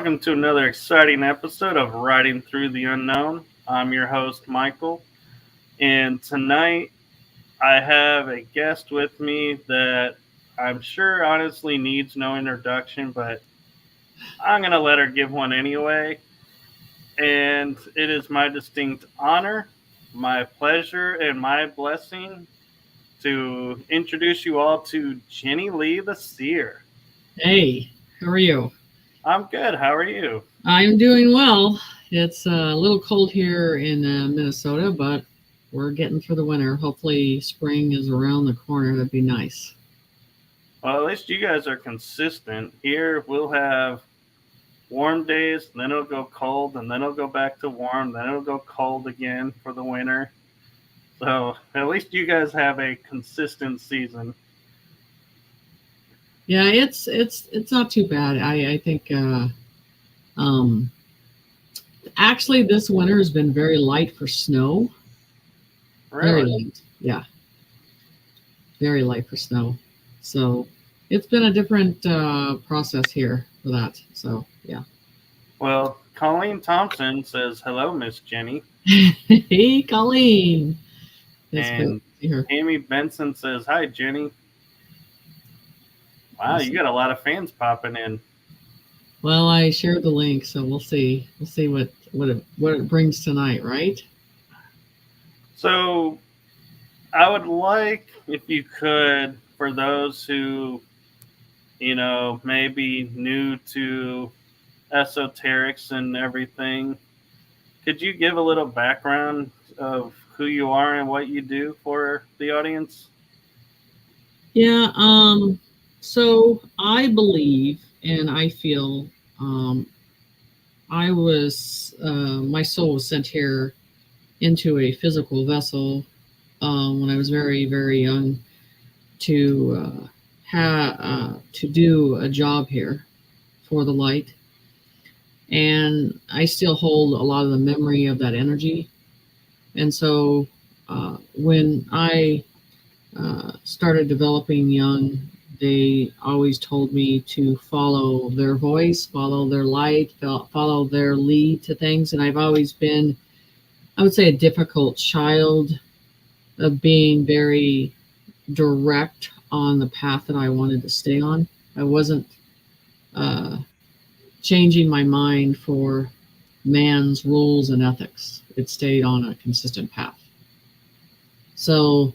welcome to another exciting episode of Riding Through the Unknown. I'm your host, Michael, and tonight I have a guest with me that I'm sure honestly needs no introduction, but I'm going to let her give one anyway. And it is my distinct honor, my pleasure, and my blessing to introduce you all to Jenny Lee the Seer. Hey, how are you? I'm good. How are you? I'm doing well. It's a little cold here in Minnesota, but we're getting through the winter. Hopefully spring is around the corner. That'd be nice. Well, at least you guys are consistent. Here we'll have warm days, then it'll go cold, and then it'll go back to warm, then it'll go cold again for the winter. So at least you guys have a consistent season. Yeah, it's not too bad. I think actually this winter has been very light for snow. Very Really? light. Yeah. Very light for snow. So it's been a different process here for that. So yeah. Well, Colleen Thompson says, "Hello, Miss Jenny." Hey, Colleen. It's And good to see her. Amy Benson says, "Hi, Jenny." Wow, you got a lot of fans popping in. Well, I shared the link, so we'll see. We'll see what it brings tonight, right? So I would like, if you could, for those who, maybe new to esoterics and everything, could you give a little background of who you are and what you do for the audience? Yeah. So I believe and I feel I was my soul was sent here into a physical vessel when I was very, very young to to do a job here for the light, and I still hold a lot of the memory of that energy. And so when I started developing young, they always told me to follow their voice, follow their light, follow their lead to things. And I've always been, I would say, a difficult child of being very direct on the path that I wanted to stay on. I wasn't changing my mind for man's rules and ethics. It stayed on a consistent path. So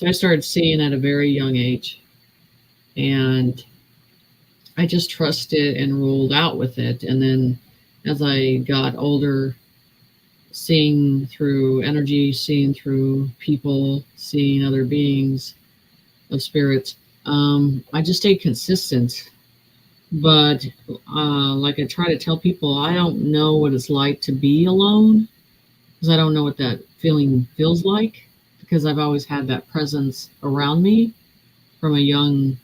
I started seeing at a very young age, and I just trusted and rolled out with it. And then as I got older, seeing through energy, seeing through people, seeing other beings of spirits, I just stayed consistent. But like I try to tell people, I don't know what it's like to be alone, because I don't know what that feeling feels like, because I've always had that presence around me from a young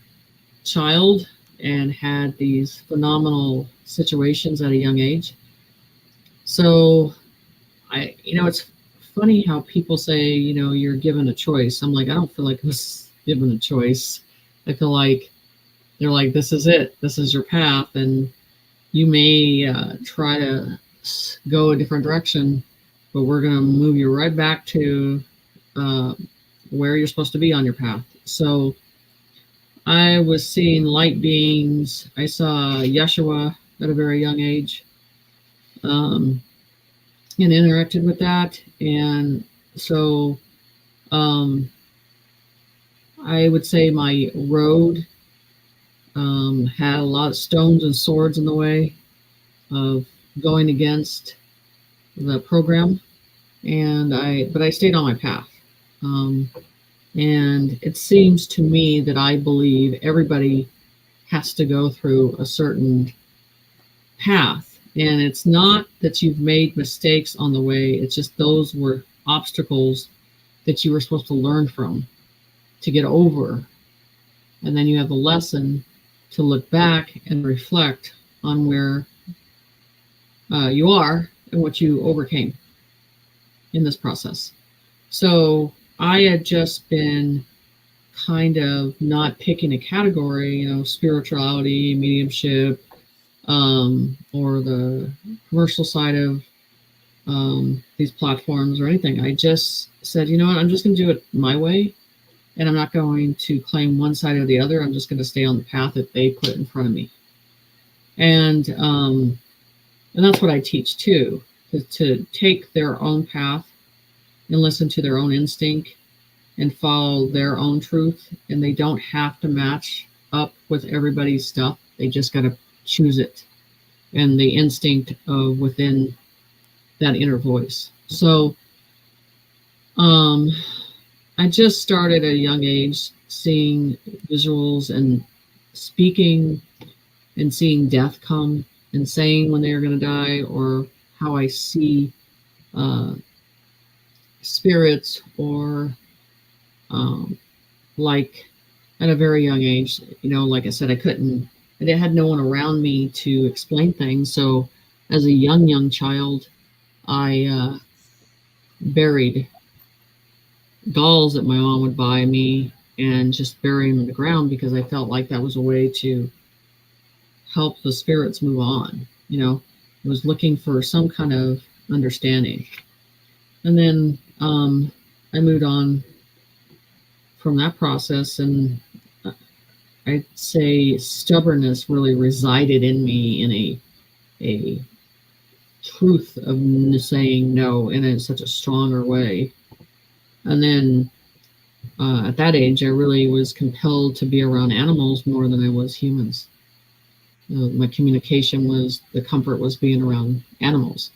child and had these phenomenal situations at a young age. So it's funny how people say, you're given a choice. I'm like, I don't feel like I was given a choice. I feel like they're like, this is it. This is your path. And you may try to go a different direction, but we're going to move you right back to where you're supposed to be on your path. So I was seeing light beings. I saw Yeshua at a very young age, and interacted with that. And so I would say my road had a lot of stones and swords in the way of going against the program, but I stayed on my path. And it seems to me that I believe everybody has to go through a certain path. And it's not that you've made mistakes on the way. It's just those were obstacles that you were supposed to learn from to get over. And then you have the lesson to look back and reflect on where you are and what you overcame in this process. So I had just been kind of not picking a category, spirituality, mediumship, or the commercial side of these platforms or anything. I just said, you know what, I'm just going to do it my way, and I'm not going to claim one side or the other. I'm just going to stay on the path that they put in front of me. And that's what I teach too, to take their own path and listen to their own instinct and follow their own truth. And they don't have to match up with everybody's stuff. They just got to choose it and the instinct of within that inner voice. So I just started at a young age seeing visuals and speaking and seeing death come and saying when they're going to die, or how I see spirits, or like at a very young age, like I said, I had no one around me to explain things. So as a young child, I buried dolls that my mom would buy me and just bury them in the ground, because I felt like that was a way to help the spirits move on. I was looking for some kind of understanding. And then I moved on from that process, and I'd say stubbornness really resided in me, in a truth of saying no in such a stronger way. And then at that age, I really was compelled to be around animals more than I was humans. My communication was, the comfort was being around animals.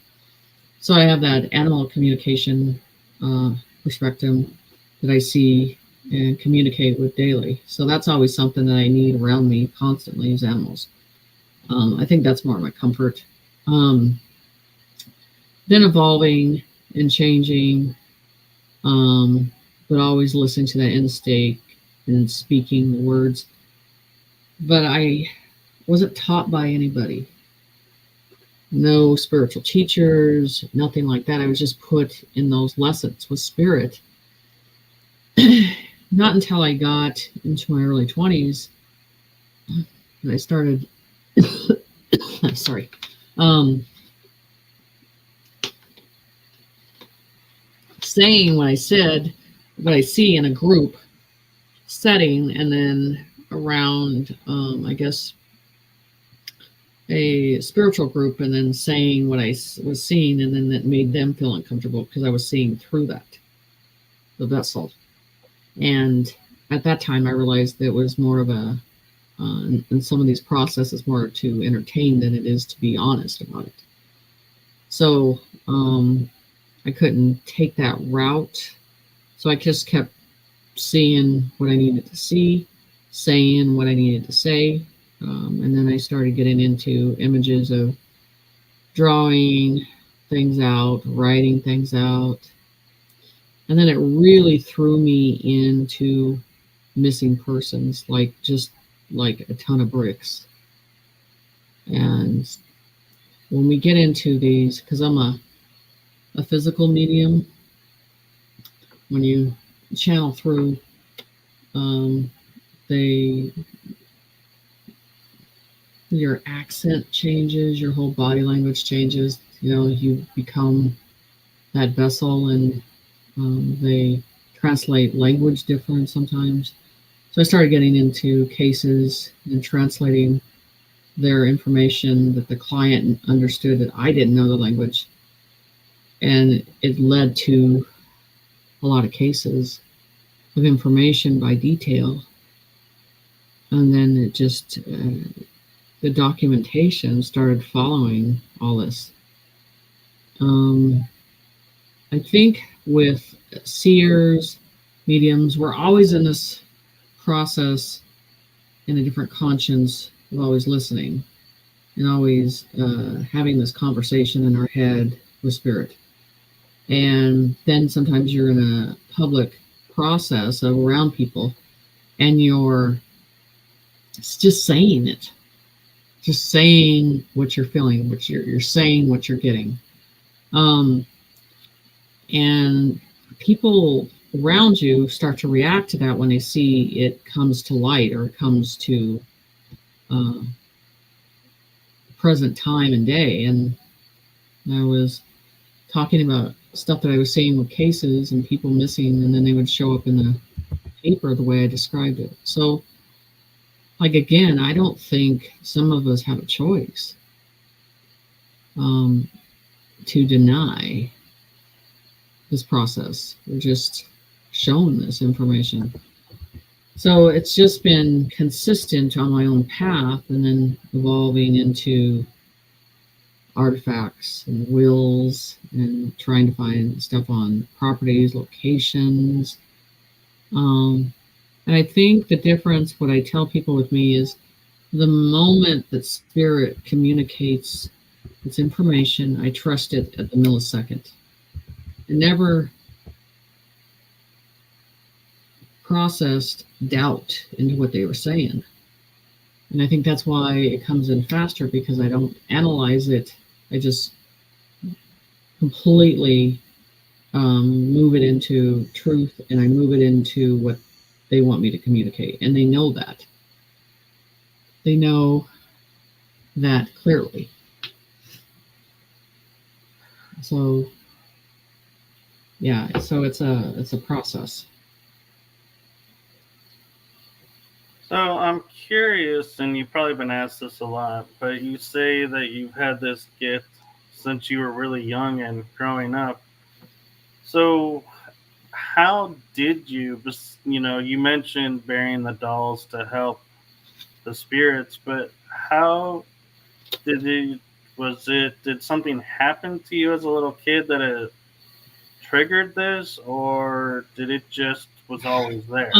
So I have that animal communication perspective that I see and communicate with daily. So that's always something that I need around me constantly, is animals. I think that's more my comfort. Then evolving and changing, but always listening to that instinct and speaking the words. But I wasn't taught by anybody. No spiritual teachers, nothing like that. I was just put in those lessons with spirit. Not until I got into my early 20s that I started I'm sorry. Saying what I said, what I see in a group setting, and then around, I guess, a spiritual group, and then saying what I was seeing, and then that made them feel uncomfortable because I was seeing through the vessel. And at that time, I realized that it was more of a, in some of these processes, more to entertain than it is to be honest about it. So I couldn't take that route. So I just kept seeing what I needed to see, saying what I needed to say. And then I started getting into images of drawing things out, writing things out. And then it really threw me into missing persons, just like a ton of bricks. And when we get into these, because I'm a physical medium, when you channel through, your accent changes, your whole body language changes. You become that vessel, and they translate language different sometimes. So I started getting into cases and translating their information that the client understood that I didn't know the language. And it led to a lot of cases of information by detail. And then it just, the documentation started following all this. I think with seers, mediums, we're always in this process in a different conscience of always listening and always having this conversation in our head with spirit. And then sometimes you're in a public process of around people, and you're just saying it, just saying what you're feeling, what you're saying, what you're getting. And people around you start to react to that when they see it comes to light, or it comes to present time and day. And I was talking about stuff that I was seeing with cases and people missing, and then they would show up in the paper the way I described it. So, like, again, I don't think some of us have a choice to deny this process. We're just shown this information. So it's just been consistent on my own path, and then evolving into artifacts and wills and trying to find stuff on properties, locations. And I think the difference, what I tell people with me, is the moment that spirit communicates its information, I trust it at the millisecond. It never processed doubt into what they were saying. And I think that's why it comes in faster, because I don't analyze it. I just completely move it into truth, and I move it into what they want me to communicate. And they know that. They know that clearly. So, yeah, so it's a process. So I'm curious, and you've probably been asked this a lot, but you say that you've had this gift since you were really young and growing up. So how did you, you mentioned burying the dolls to help the spirits, but how did did something happen to you as a little kid that it triggered this, or did it just was always there?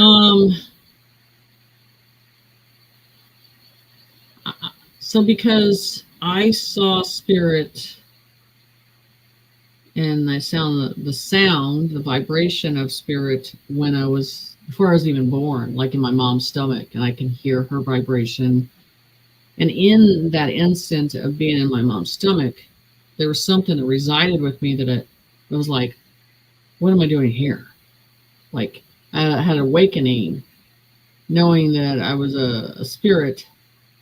So because I saw spirit, and I sound the vibration of spirit before I was even born, like in my mom's stomach, and I can hear her vibration. And in that instant of being in my mom's stomach, there was something that resided with me that it was like, what am I doing here? Like, I had an awakening, knowing that I was a spirit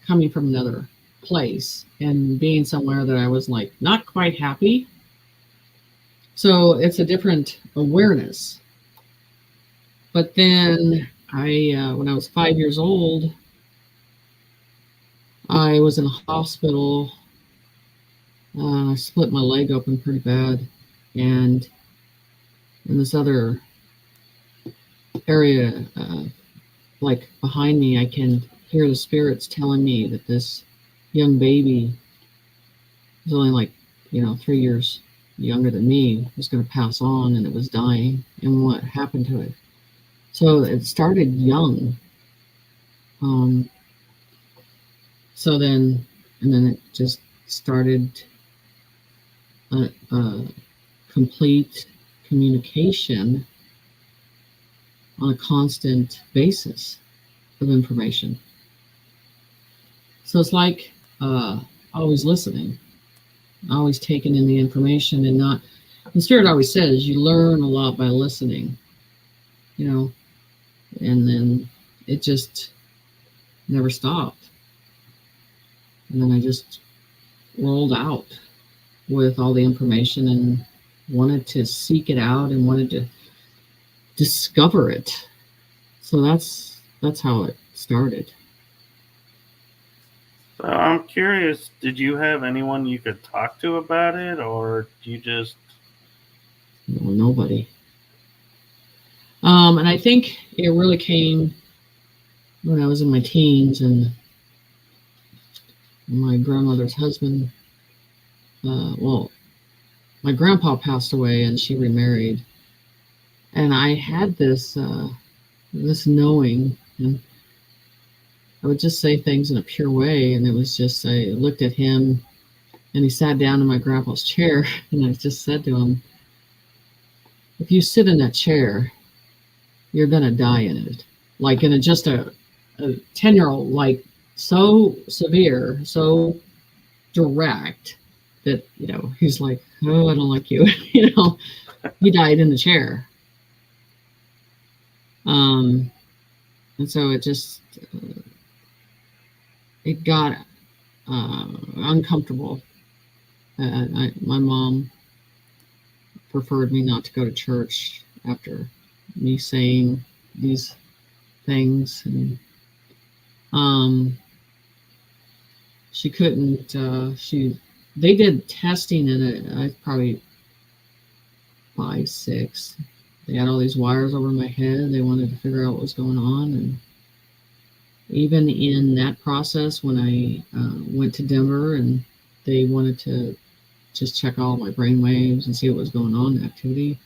coming from another place and being somewhere that I was like not quite happy. So it's a different awareness. But then when I was 5 years old, I was in a hospital. I split my leg open pretty bad, and in this other area, like behind me, I can hear the spirits telling me that this young baby was only like 3 years younger than me, was going to pass on, and it was dying, and what happened to it. So it started young. So then it just started a complete communication on a constant basis of information. So it's like always listening, always taking in the information, and not. The spirit always says you learn a lot by listening, and then it just never stopped. And then I just rolled out with all the information and wanted to seek it out and wanted to discover it. So that's how it started. So I'm curious, did you have anyone you could talk to about it, or you just... No, nobody. And I think it really came when I was in my teens, and my grandmother's husband, my grandpa passed away and she remarried, and I had this knowing, and I would just say things in a pure way, and it was just, I looked at him, and he sat down in my grandpa's chair, and I just said to him, if you sit in that chair, you're gonna die in it. Like in just a 10-year-old, like so severe, so direct that, he's like, oh, I don't like you. He died in the chair. And so it just, it got uncomfortable. My mom preferred me not to go to church after me saying these things, and she couldn't. They did testing in it. I was probably 5, 6. They had all these wires over my head. They wanted to figure out what was going on, and even in that process, when I went to Denver and they wanted to just check all my brain waves and see what was going on in activity,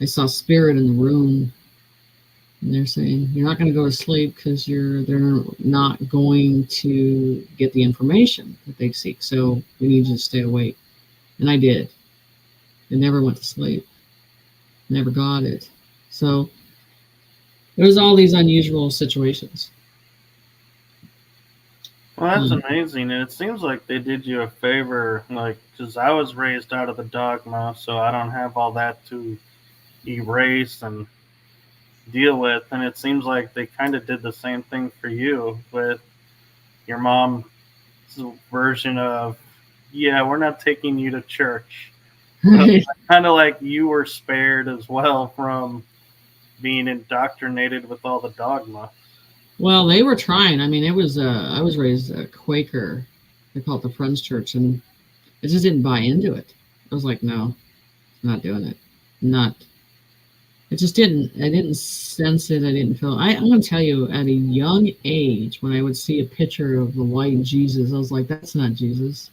I saw spirit in the room, and they're saying, "You're not going to go to sleep because they're not going to get the information that they seek. So we need you to stay awake." And I did. I never went to sleep. Never got it. So there was all these unusual situations. Well, that's amazing. And it seems like they did you a favor, like, because I was raised out of the dogma, so I don't have all that to erase and deal with. And it seems like they kind of did the same thing for you with your mom's version of, yeah, we're not taking you to church. Kind of like you were spared as well from being indoctrinated with all the dogma. Well, they were trying. I mean, I was raised a Quaker. They call it the Friends Church, and I just didn't buy into it. I was like, no, I'm not doing it. Not. I just didn't. I didn't sense it. I didn't feel. I'm going to tell you, at a young age, when I would see a picture of the white Jesus, I was like, that's not Jesus.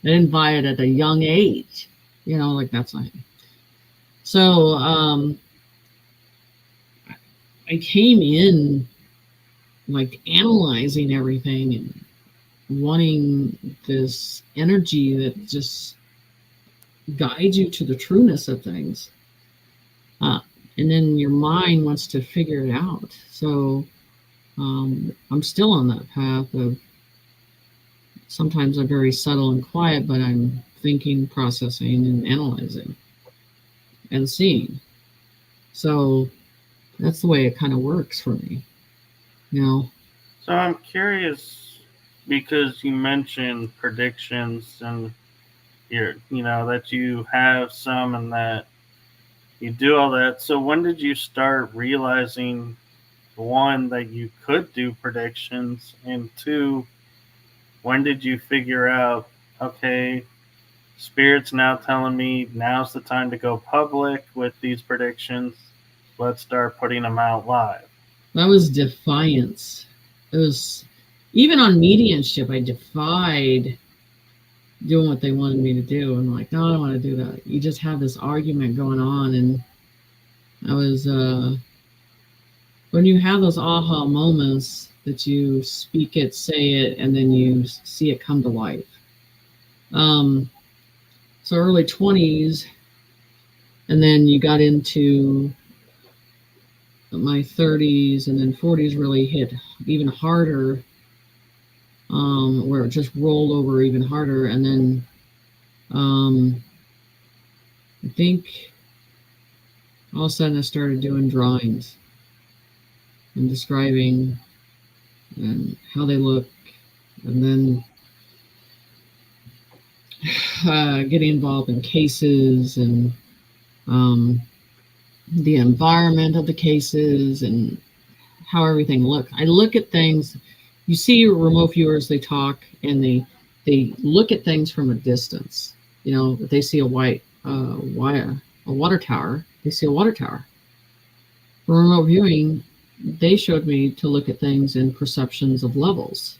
I didn't buy it at a young age. Like, that's not him. So I came in like analyzing everything and wanting this energy that just guides you to the trueness of things. And then your mind wants to figure it out. So I'm still on that path of, sometimes I'm very subtle and quiet, but I'm thinking, processing, and analyzing and seeing. So that's the way it kind of works for me. So I'm curious, because you mentioned predictions and that you have some and that you do all that. So when did you start realizing, one, that you could do predictions, and two, when did you figure out, okay, Spirit's now telling me now's the time to go public with these predictions. Let's start putting them out live. That was defiance. It was, even on mediumship, I defied doing what they wanted me to do. I'm like, no, I don't want to do that. You just have this argument going on, and I was when you have those aha moments that you speak it, say it, and then you see it come to life. So early 20s, and then you got into my 30s, and then 40s really hit even harder, where it just rolled over even harder. And then I think all of a sudden I started doing drawings and describing and how they look, and then getting involved in cases and the environment of the cases and how everything looks. I look at things. You see remote viewers, they talk and they look at things from a distance. If they see a water tower, they see a water tower. For remote viewing, they showed me to look at things in perceptions of levels.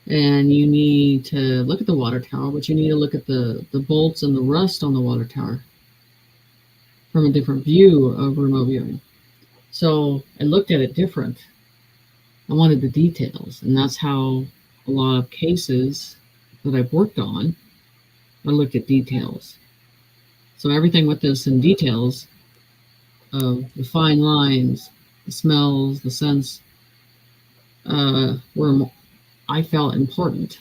And you need to look at the water tower, but you need to look at the bolts and the rust on the water tower from a different view of remote viewing. So I looked at it different. I wanted the details, and that's how a lot of cases that I've worked on, I looked at details. So everything with this in details of the fine lines, the smells, the scents, were, I felt, important.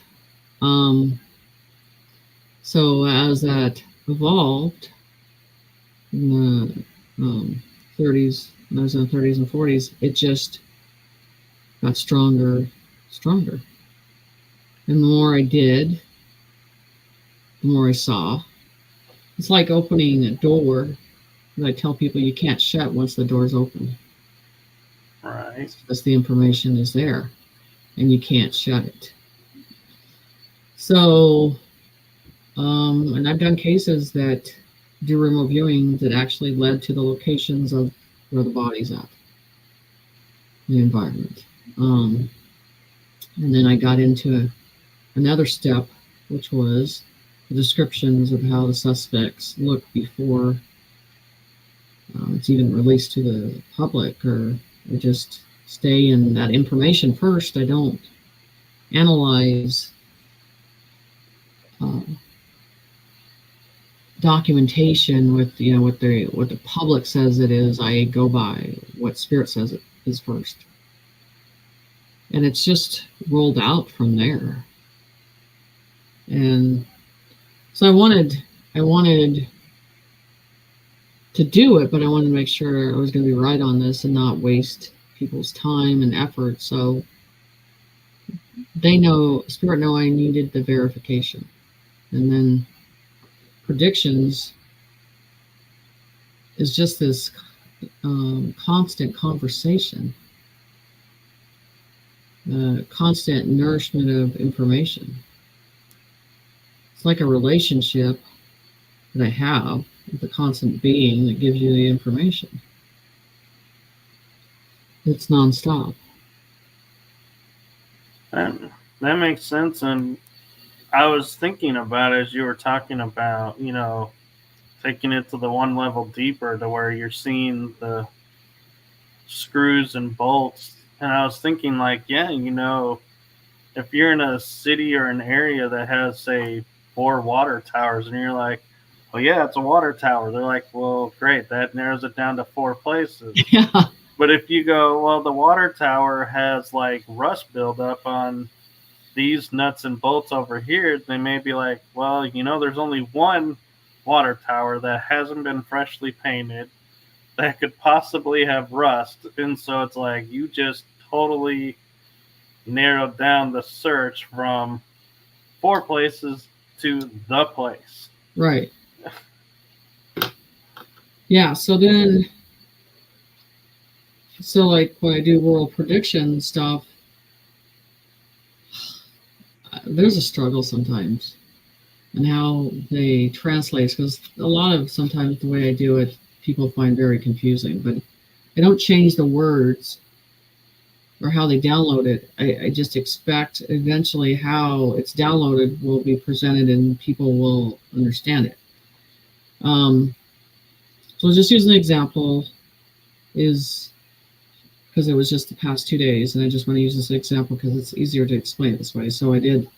So as that evolved in the 30s, when I was in the 30s and 40s, it just got stronger. And the more I did, the more I saw. It's like opening a door that I tell people you can't shut once the door's open. Right. Because the information is there and you can't shut it. So, and I've done cases that do remote viewing that actually led to the locations of where the body's at, the environment. And then I got into another step, which was the descriptions of how the suspects look before it's even released to the public, or I just stay in that information first. I don't analyze documentation with what the public says it is. I go by what spirit says it is first, and it's just rolled out from there. And so I wanted to do it, but I wanted to make sure I was going to be right on this and not waste people's time and effort. So spirit know I needed the verification. And then predictions is just this constant conversation, constant nourishment of information. It's like a relationship that I have with a constant being that gives you the information. It's nonstop. That makes sense. And I was thinking about as you were talking about, taking it to the one level deeper to where you're seeing the screws and bolts. And I was thinking, like, yeah, if you're in a city or an area that has, say, 4 water towers, and you're like, well, yeah, it's a water tower. They're like, well, great. That narrows it down to 4 places. Yeah. But if you go, well, the water tower has like rust buildup on these nuts and bolts over here, they may be like, well, there's only one water tower that hasn't been freshly painted that could possibly have rust. And so it's like you just totally narrowed down the search from 4 places to the place. Right. Yeah, so like when I do world prediction stuff, there's a struggle sometimes in how they translate, because a lot of sometimes the way I do it, people find very confusing, but I don't change the words or how they download it. I just expect eventually how it's downloaded will be presented and people will understand it. So just use an example is because it was just the past 2 days, and I just want to use this example because it's easier to explain it this way. So I did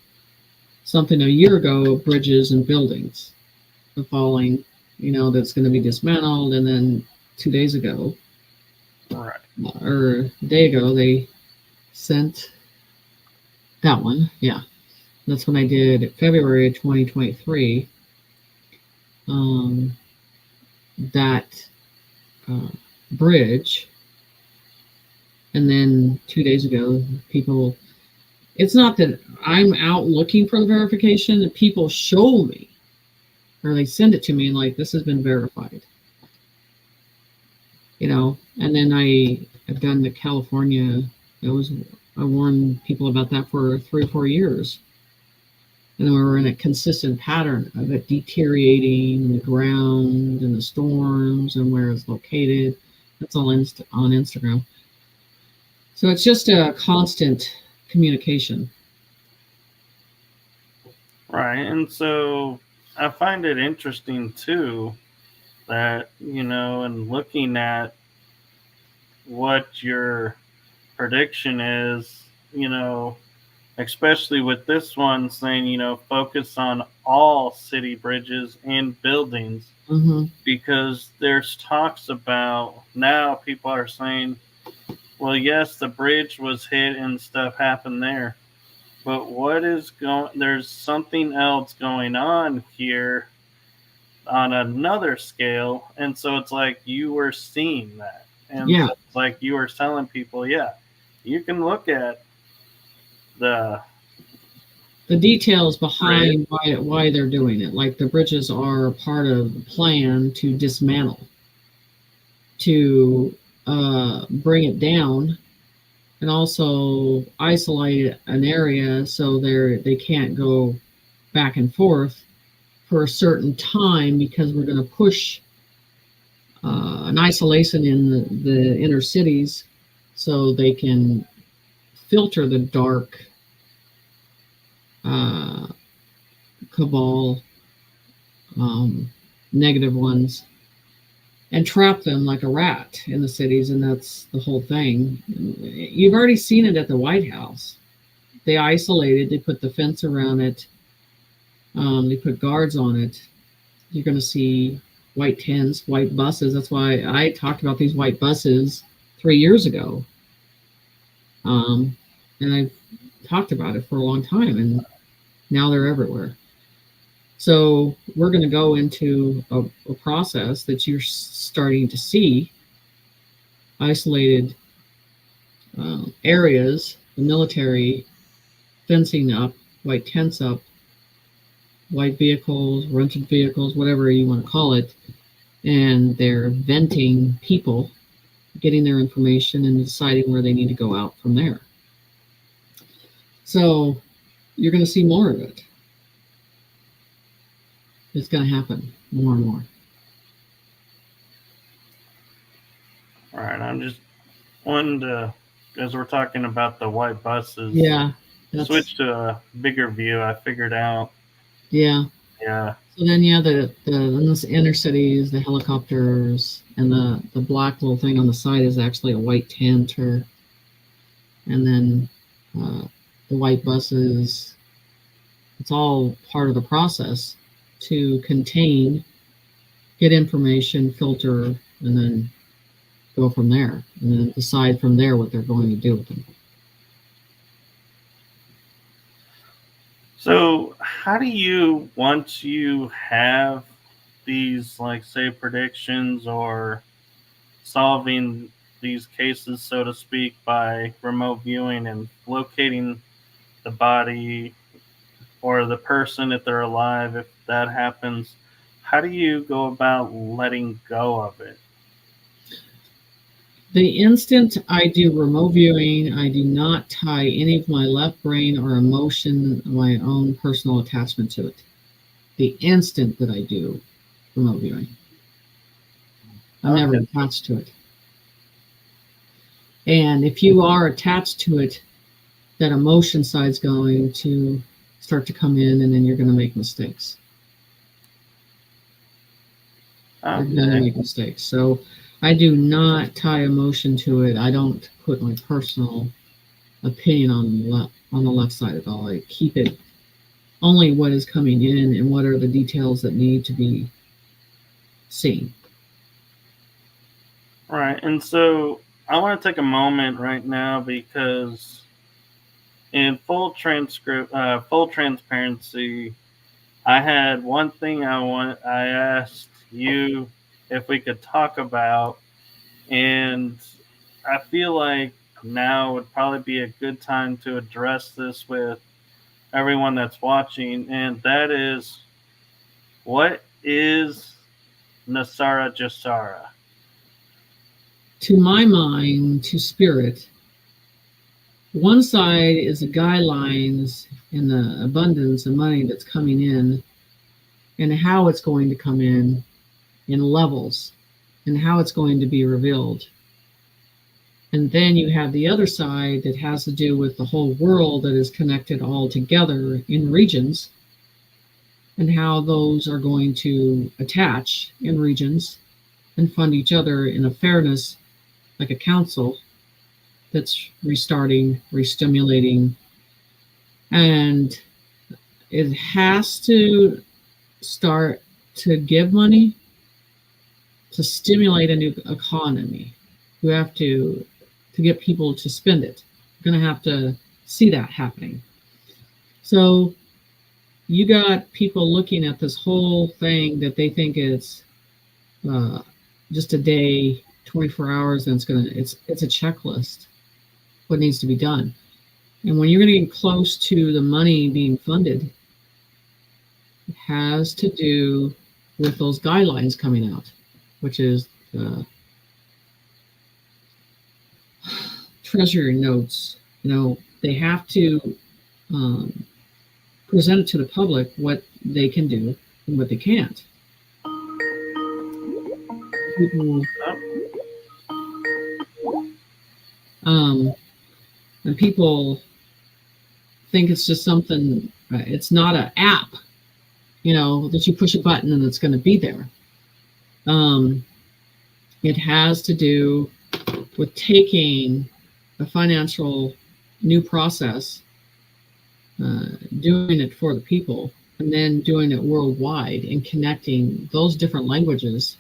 something a year ago, bridges and buildings, the falling, that's going to be dismantled, and then 2 days ago, right, or a day ago, they sent that one. Yeah, that's when I did February 2023. That bridge. And then 2 days ago, people, it's not that I'm out looking for the verification, people show me, or they send it to me and like, this has been verified. And then I've done the California, I warned people about that for 3 or 4 years. And then we were in a consistent pattern of it deteriorating in the ground and the storms and where it's located. That's all on Instagram. So it's just a constant communication. Right. And so I find it interesting too that, and looking at what your prediction is, especially with this one saying, focus on all city bridges and buildings, because there's talks about now people are saying, well, yes, the bridge was hit and stuff happened there, but there's something else going on here on another scale. And so it's like you were seeing that. And so it's like you were telling people, yeah, you can look at the the details behind why they're doing it. Like the bridges are part of the plan to dismantle, to bring it down, and also isolate an area so they can't go back and forth for a certain time, because we're going to push an isolation in the inner cities so they can filter the dark cabal, negative ones, and trap them like a rat in the cities. And that's the whole thing. You've already seen it at the White House. They isolated, they put the fence around it, they put guards on it. You're going to see white tents, white buses. That's why I talked about these white buses 3 years ago. And I've talked about it for a long time, and now they're everywhere. So we're going to go into a process that you're starting to see: isolated areas, the military fencing up, white tents up, white vehicles, rented vehicles, whatever you want to call it, and they're venting people, getting their information and deciding where they need to go out from there. So you're going to see more of it. It's going to happen more and more. All right, I'm just wanting to, as we're talking about the white buses, switch to a bigger view. I figured out. Yeah. Yeah. So then, in the inner cities, the helicopters, and the black little thing on the side is actually a white tent, and then the white buses. It's all part of the process to contain, get information, filter, and then go from there, and then decide from there what they're going to do with them. So how do you, once you have these, like, say, predictions or solving these cases, so to speak, by remote viewing and locating the body or the person if they're alive, if that happens, how do you go about letting go of it? The instant I do remote viewing, I do not tie any of my left brain or emotion, my own personal attachment to it. The instant that I do remote viewing, I'm never attached to it. And if you are attached to it, that emotion side's going to start to come in, and then you're going to make mistakes. You're going to make mistakes. So I do not tie emotion to it. I don't put my personal opinion on the left side at all. I keep it only what is coming in and what are the details that need to be seen. Right. And so I want to take a moment right now, because in full transparency, I had one thing I asked you if we could talk about, and I feel like now would probably be a good time to address this with everyone that's watching, and that is, what is Nasara Jasara? To my mind, to spirit, one side is the guidelines and the abundance of money that's coming in, and how it's going to come in levels, and how it's going to be revealed. And then you have the other side that has to do with the whole world that is connected all together in regions, and how those are going to attach in regions and fund each other in a fairness, like a council that's restarting, restimulating. And it has to start to give money to stimulate a new economy. You have to get people to spend it. You're going to have to see that happening. So you got people looking at this whole thing that they think it's just a day, 24 hours, and it's a checklist what needs to be done. And when you're getting close to the money being funded, it has to do with those guidelines coming out, which is the treasury notes. They have to present it to the public what they can do and what they can't. People, and people think it's just something. It's not an app, that you push a button and it's going to be there. It has to do with taking a financial new process, doing it for the people, and then doing it worldwide and connecting those different languages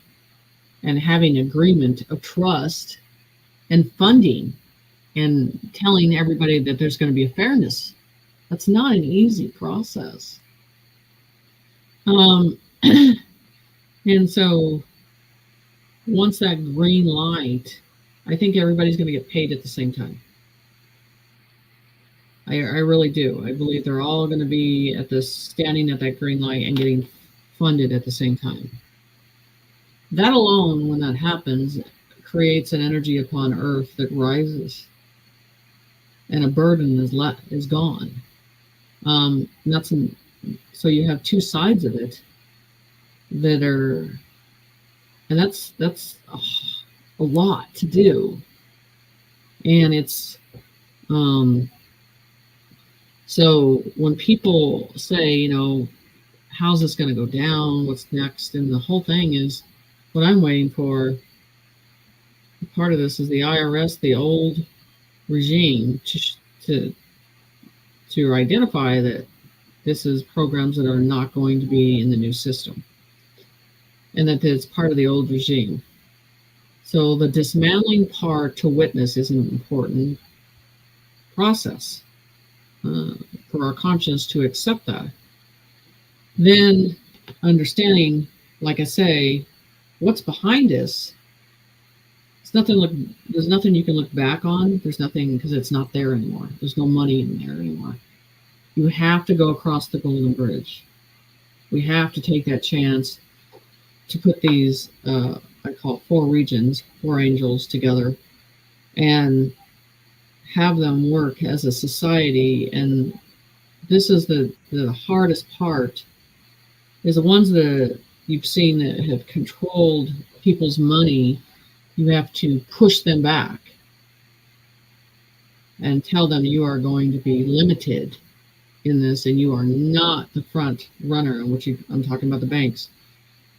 and having agreement of trust and funding and telling everybody that there's going to be a fairness. That's not an easy process. And so once that green light, I think everybody's going to get paid at the same time. I really do. I believe they're all going to be standing at that green light and getting funded at the same time. That alone, when that happens, creates an energy upon Earth that rises, and a burden is gone. So you have two sides of it that are, and that's a lot to do, and it's so when people say, how's this going to go down? What's next? And the whole thing is, what I'm waiting for, part of this is the IRS, the old regime, to identify that this is programs that are not going to be in the new system, and that it's part of the old regime. So the dismantling part to witness is an important process for our conscience to accept that. Then understanding, like I say, what's behind this. There's nothing you can look back on. There's nothing, because it's not there anymore. There's no money in there anymore. You have to go across the Golden Bridge. We have to take that chance to put these, I call 4 regions, 4 angels together, and have them work as a society. And this is the hardest part, is the ones that you've seen that have controlled people's money. You have to push them back and tell them you are going to be limited in this, and you are not the front runner, in which I'm talking about the banks.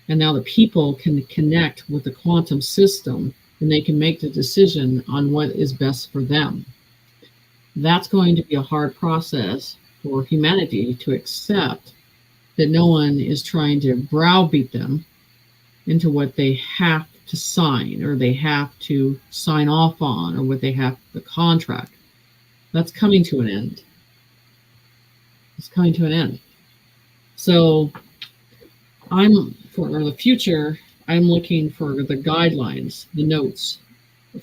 And now the people can connect with the quantum system, and they can make the decision on what is best for them. That's going to be a hard process for humanity to accept, that no one is trying to browbeat them into what they have to sign, or they have to sign off on, or what they have, the contract. That's coming to an end. It's coming to an end. So for the future, I'm looking for the guidelines, the notes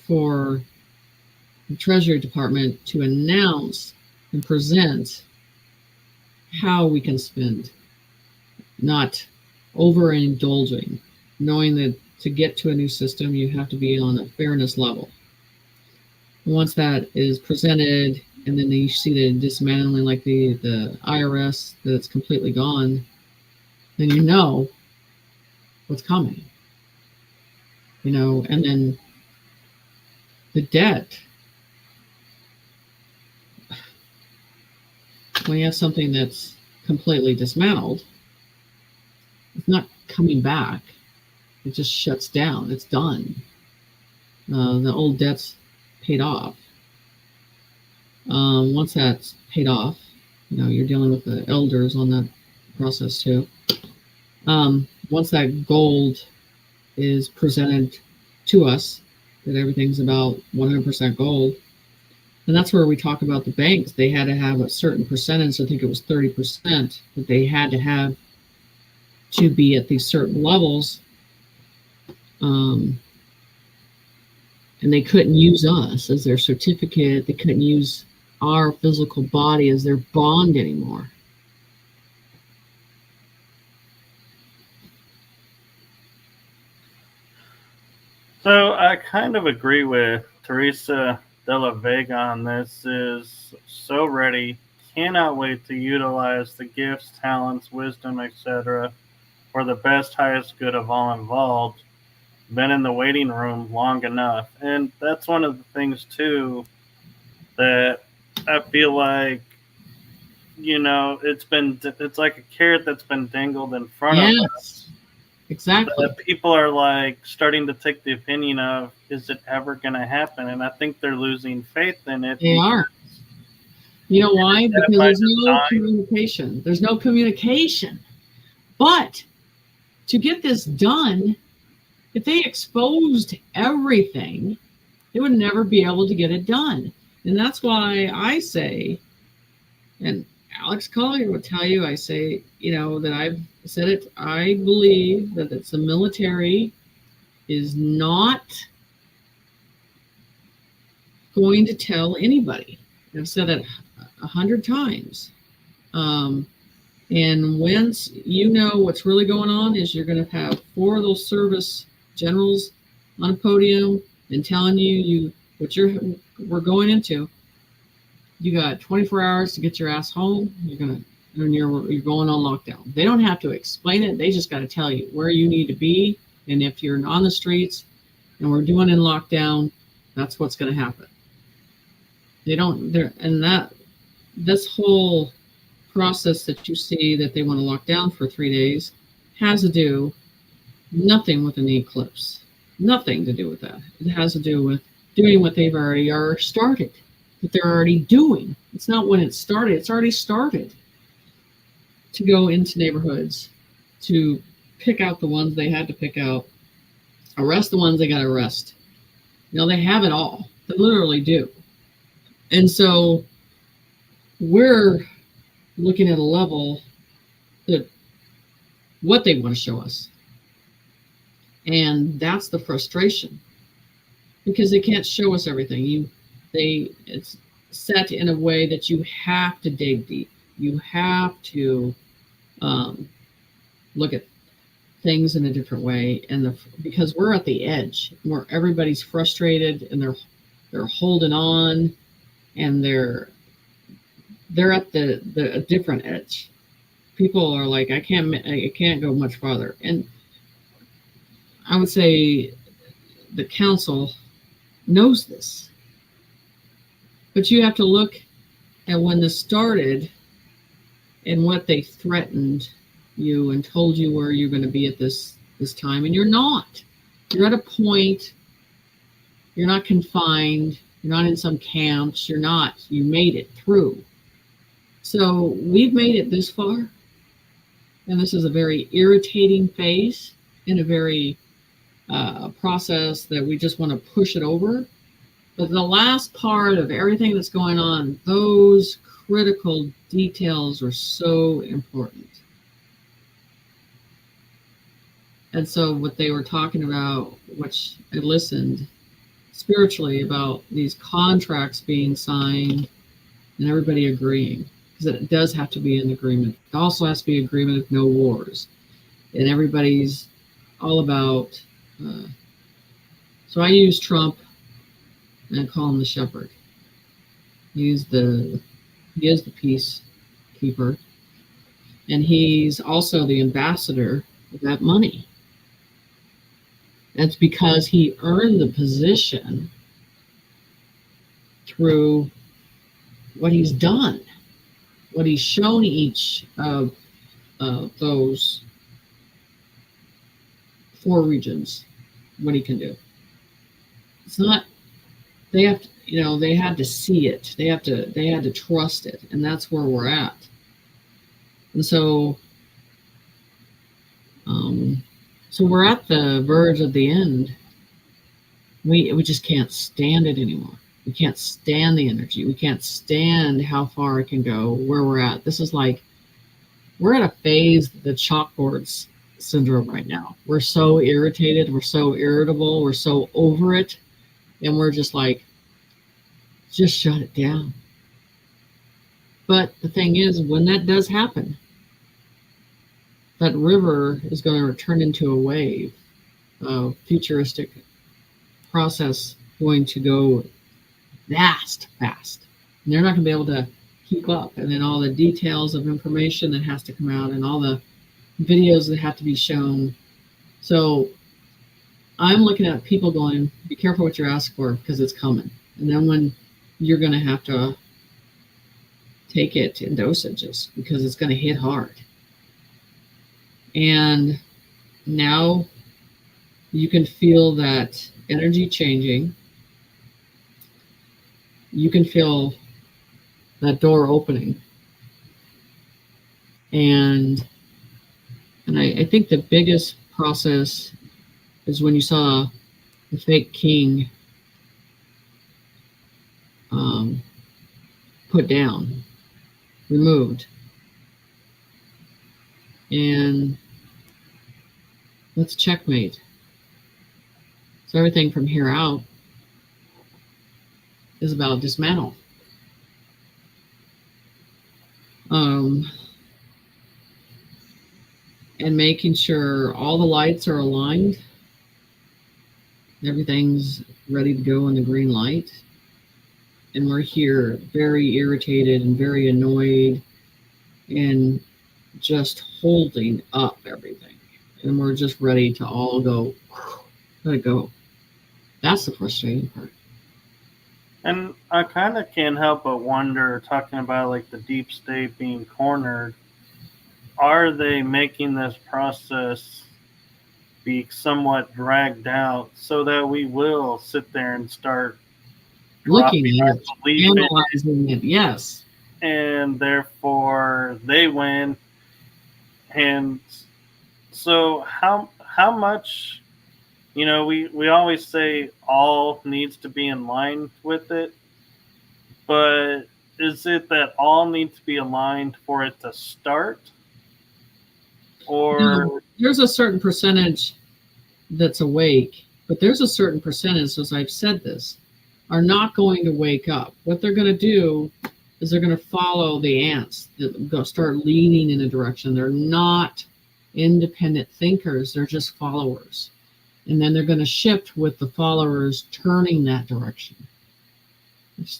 for the Treasury Department to announce and present how we can spend, not overindulging, knowing that to get to a new system, you have to be on a fairness level. Once that is presented, and then you see the dismantling, like the IRS, that it's completely gone, then you know what's coming. And then the debt. When you have something that's completely dismantled, it's not coming back. It just shuts down. It's done. The old debt's paid off. Once that's paid off, you're dealing with the elders on that process too. Once that gold is presented to us, that everything's about 100% gold, and that's where we talk about the banks. They had to have a certain percentage. I think it was 30% that they had to have to be at these certain levels. And they couldn't use us as their certificate. They couldn't use our physical body as their bond anymore. So I kind of agree with Teresa de la Vega on this. Is so ready, cannot wait to utilize the gifts, talents, wisdom, etc. for the best, highest good of all involved. Been in the waiting room long enough, and that's one of the things too that I feel like, it's like a carrot that's been dangled in front of us. Exactly. That people are like starting to take the opinion of, is it ever going to happen? And I think they're losing faith in it. They are. You know why? Because there's no communication. There's no communication. But to get this done, if they exposed everything, they would never be able to get it done. And that's why I say, and Alex Collier would tell you, I say, that I've said it, I believe that the military is not going to tell anybody. I've said it 100 times. And once you know what's really going on is you're going to have 4 of those service generals on a podium and telling you what we're going into. You got 24 hours to get your ass home. You're going on lockdown. They don't have to explain it. They just got to tell you where you need to be. And if you're on the streets and we're doing in lockdown, that's what's going to happen. This whole process that you see that they want to lock down for 3 days has to do nothing with an eclipse. Nothing to do with that. It has to do with doing what they've already started. That they're already doing. It's not when it started. It's already started. To go into neighborhoods, to pick out the ones they had to pick out, arrest the ones they got to arrest. They have it all. They literally do. And so we're looking at a level that what they want to show us. And that's the frustration. Because they can't show us everything. It's set in a way that you have to dig deep. You have to look at things in a different way, because we're at the edge where everybody's frustrated and they're holding on, and they're at the different edge. People are like, I can't go much farther, and I would say the council knows this. But you have to look at when this started and what they threatened you and told you where you're going to be at this time. And you're not. You're at a point, you're not confined, you're not in some camps, you made it through. So we've made it this far. And this is a very irritating phase in a very process that we just want to push it over. But the last part of everything that's going on, those critical details are so important. And so what they were talking about, which I listened spiritually about these contracts being signed and everybody agreeing, because it does have to be an agreement. It also has to be an agreement of no wars. And everybody's all about, so I use Trump and I call him the shepherd. He is the peacekeeper, and he's also the ambassador of that money. That's because he earned the position through what he's done, what he's shown each of those 4 regions, what he can do. It's not, they have to, they had to see it. They had to trust it, and that's where we're at. And so, so we're at the verge of the end. We just can't stand it anymore. We can't stand the energy. We can't stand how far it can go, where we're at. This is like, we're at a phase, the chalkboards syndrome right now. We're so irritated. We're so irritable. We're so over it. And we're just like, just shut it down. But the thing is, when that does happen, that river is going to turn into a wave of futuristic process going to go fast. And they're not going to be able to keep up. And then all the details of information that has to come out and all the videos that have to be shown. So I'm looking at people going, be careful what you ask for because it's coming. And then when you're going to have to take it in dosages because it's going to hit hard. And now you can feel that energy changing. You can feel that door opening. And I think the biggest process is when you saw the fake king put down, removed. And that's checkmate. So everything from here out is about dismantle. And making sure all the lights are aligned. Everything's ready to go in the green light. And we're here very irritated and very annoyed and just holding up everything. And we're just ready to all go, let it go. That's the frustrating part. And I kind of can't help but wonder, talking about like the deep state being cornered, are they making this process be somewhat dragged out so that we will sit there and start looking at it, analyzing it, yes. And therefore they win. And so how much, we always say all needs to be in line with it, but is it that all needs to be aligned for it to start? Or no, there's a certain percentage that's awake, but there's a certain percentage, as I've said this, are not going to wake up. What they're going to do is they're going to follow the ants that go start leading in a direction. They're not independent thinkers, they're just followers. And then they're going to shift with the followers turning that direction.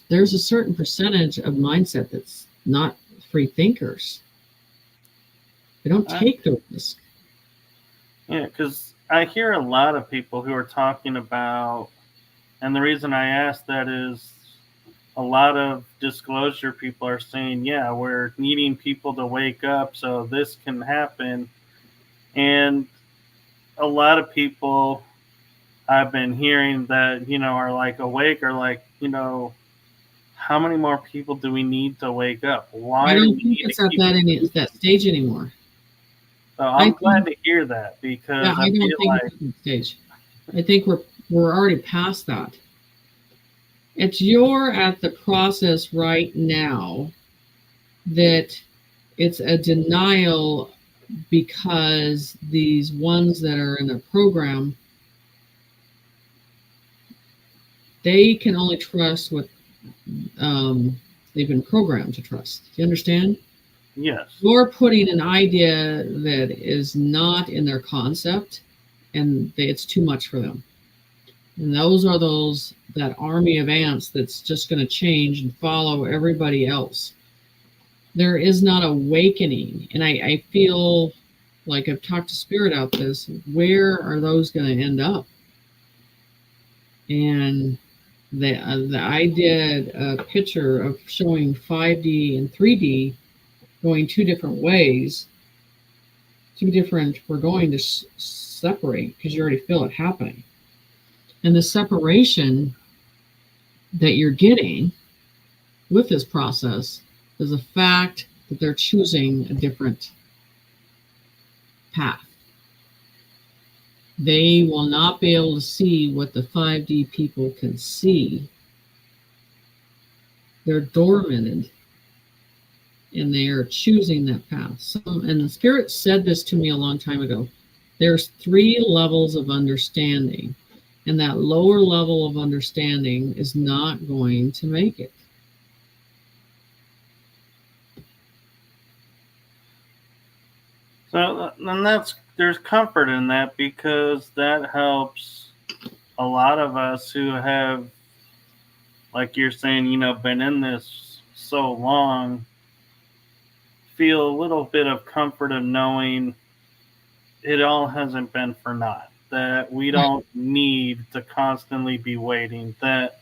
There's a certain percentage of mindset that's not free thinkers. They don't take the risk. Yeah, because I hear a lot of people who are talking about, and the reason I ask that is a lot of disclosure people are saying, yeah, we're needing people to wake up so this can happen. And a lot of people I've been hearing that, are like awake are like, how many more people do we need to wake up? Why I don't think it's at that stage anymore. So I'm glad to hear that, because I don't think it's at that stage. I think we're already past that. You're at the process right now that it's a denial because these ones that are in the program, they can only trust what they've been programmed to trust. Do you understand? Yes. You're putting an idea that is not in their concept, and it's too much for them. And those are that army of ants that's just going to change and follow everybody else. There is not awakening. And I feel like I've talked to Spirit about this. Where are those going to end up? And I did a picture of showing 5D and 3D going two different ways. We're going to separate because you already feel it happening. And the separation that you're getting with this process is the fact that they're choosing a different path. They will not be able to see what the 5D people can see. They're dormanted, and they are choosing that path. And the Spirit said this to me a long time ago. There's 3 levels of understanding, and that lower level of understanding is not going to make it. So, and there's comfort in that because that helps a lot of us who have, like you're saying, been in this so long, feel a little bit of comfort of knowing it all hasn't been for naught. That we Right. don't need to constantly be waiting. That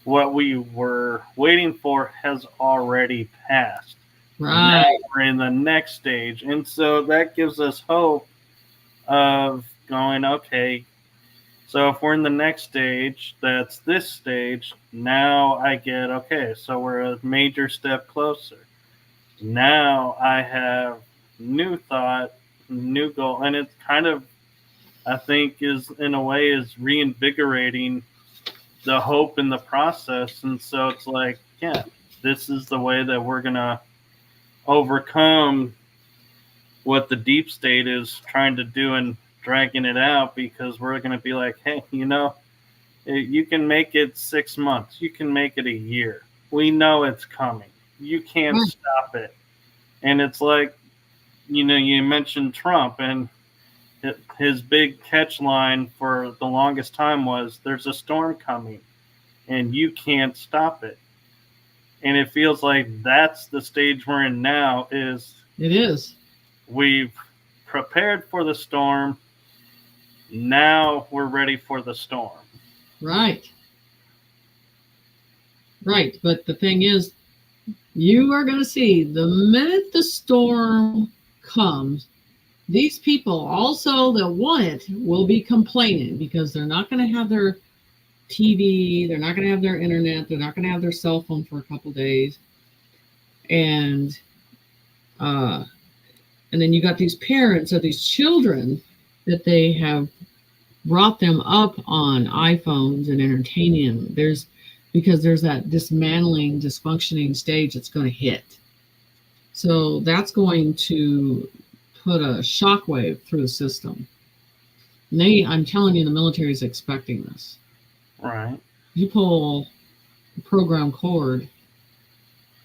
what we were waiting for has already passed. Now Right. we're in the next stage. And so that gives us hope of going, okay, so if we're in the next stage, that's this stage, now I get, okay, so we're a major step closer. Now I have new thought, new goal, and it's kind of, I think, is in a way is reinvigorating the hope in the process. And so it's like, yeah, this is the way that we're gonna overcome what the deep state is trying to do and dragging it out, because we're gonna be like, hey, you can make it 6 months, you can make it a year. We know it's coming. You can't Right. stop it. And it's like, you mentioned Trump, and his big catch line for the longest time was, there's a storm coming and you can't stop it. And it feels like that's the stage we're in now. Is It is. we've prepared for the storm, now we're ready for the storm. Right. Right. But the thing is, you are going to see the minute the storm comes, these people also that want it will be complaining because they're not going to have their TV, they're not going to have their internet, they're not going to have their cell phone for a couple days. And then you got these parents of these children that they have brought them up on iPhones and entertaining them. Because there's that dismantling, dysfunctioning stage that's going to hit. So that's going to put a shockwave through the system. I'm telling you, the military is expecting this. Right. You pull the program cord,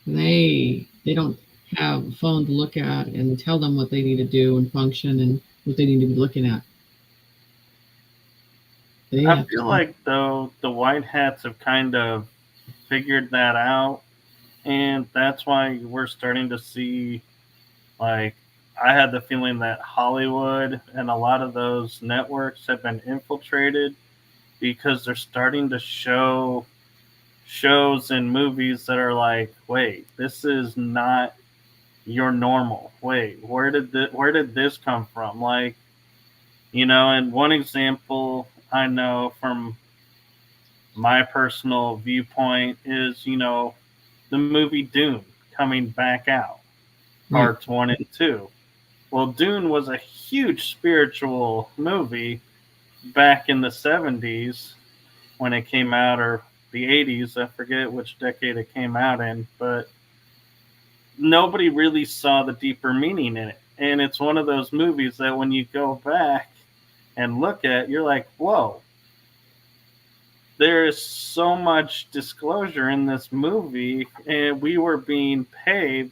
they don't have a phone to look at and tell them what they need to do and function and what they need to be looking at. I feel like, though, the white hats have kind of figured that out, and that's why we're starting to see, like, I had the feeling that Hollywood and a lot of those networks have been infiltrated because they're starting to show shows and movies that are like, wait, this is not your normal. Wait, where did this come from? Like, and one example I know from my personal viewpoint is, the movie Dune coming back out, parts 1 and 2. Well, Dune was a huge spiritual movie back in the 70s when it came out, or the 80s. I forget which decade it came out in, but nobody really saw the deeper meaning in it. And it's one of those movies that when you go back and look at, you're like, whoa, there is so much disclosure in this movie, and we were being paved.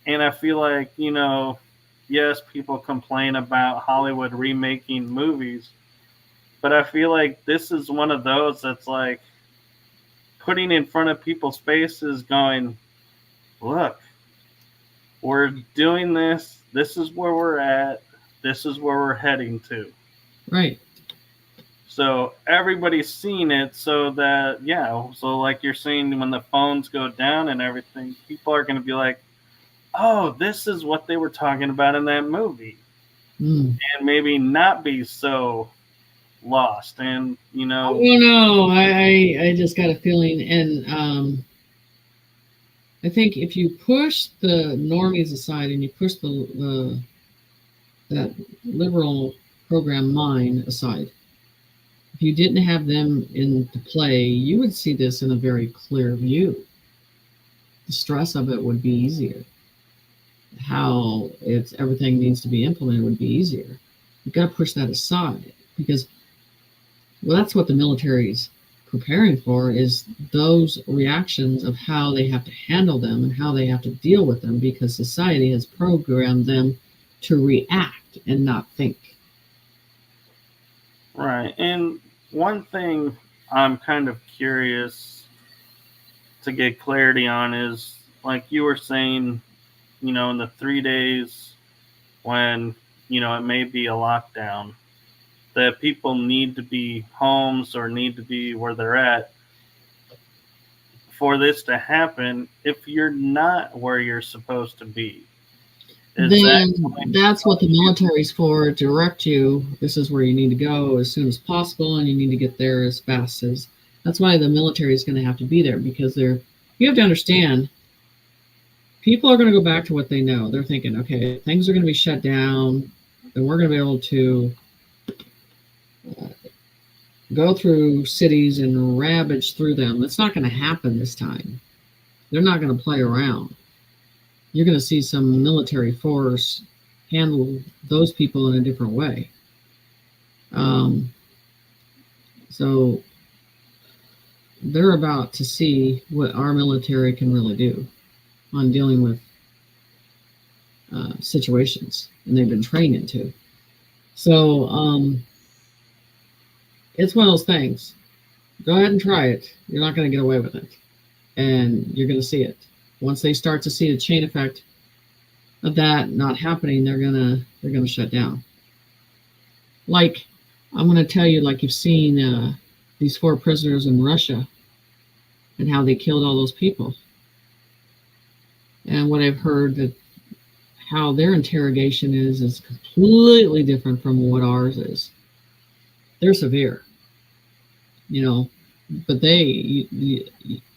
And I feel like, yes, people complain about Hollywood remaking movies, but I feel like this is one of those that's like putting in front of people's faces going, look, we're doing this. This is where we're at. This is where we're heading to. Right. So everybody's seen it, so that, so like you're saying, when the phones go down and everything, people are going to be like, oh, this is what they were talking about in that movie. And maybe not be so lost. And, Oh, no, I just got a feeling. And I think if you push the normies aside and you push that liberal program mind aside, if you didn't have them into play, you would see this in a very clear view. The stress of it would be easier. How everything needs to be implemented would be easier. You've got to push that aside because, well, that's what the military's preparing for, is those reactions of how they have to handle them and how they have to deal with them, because society has programmed them to react and not think. Right. And one thing I'm kind of curious to get clarity on is, like you were saying, in the 3 days when, it may be a lockdown, that people need to be homes or need to be where they're at for this to happen. If you're not where you're supposed to be, then that's what the military's for, direct you. This is where you need to go as soon as possible, and you need to get there as fast as. That's why the military is going to have to be there, because you have to understand, people are going to go back to what they know. They're thinking, okay, things are going to be shut down, and we're going to be able to go through cities and ravage through them. That's not going to happen this time. They're not going to play around. You're going to see some military force handle those people in a different way. So they're about to see what our military can really do on dealing with situations, and they've been trained into. So it's one of those things. Go ahead and try it. You're not going to get away with it, and you're going to see it. Once they start to see the chain effect of that not happening, they're gonna shut down. Like, I'm gonna tell you, like you've seen these 4 prisoners in Russia and how they killed all those people. And what I've heard, that how their interrogation is completely different from what ours is. They're severe, but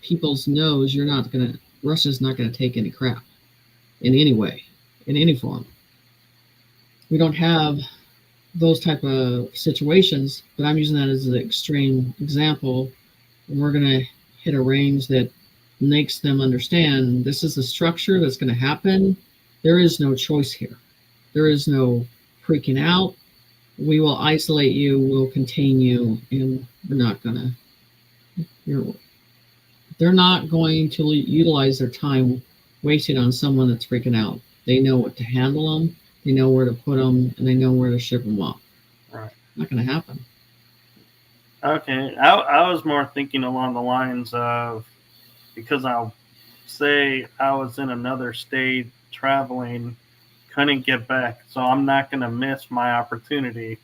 people's knows Russia's not going to take any crap in any way, in any form. We don't have those type of situations, but I'm using that as an extreme example. And we're going to hit a range that makes them understand this is the structure that's going to happen. There is no choice here. There is no freaking out. We will isolate you, we'll contain you, and we're not going to... They're not going to utilize their time wasted on someone that's freaking out. They know what to handle them, they know where to put them, and they know where to ship them off. Right. Not going to happen. Okay. I was more thinking along the lines of, because I'll say I was in another state traveling, couldn't get back, so I'm not going to miss my opportunity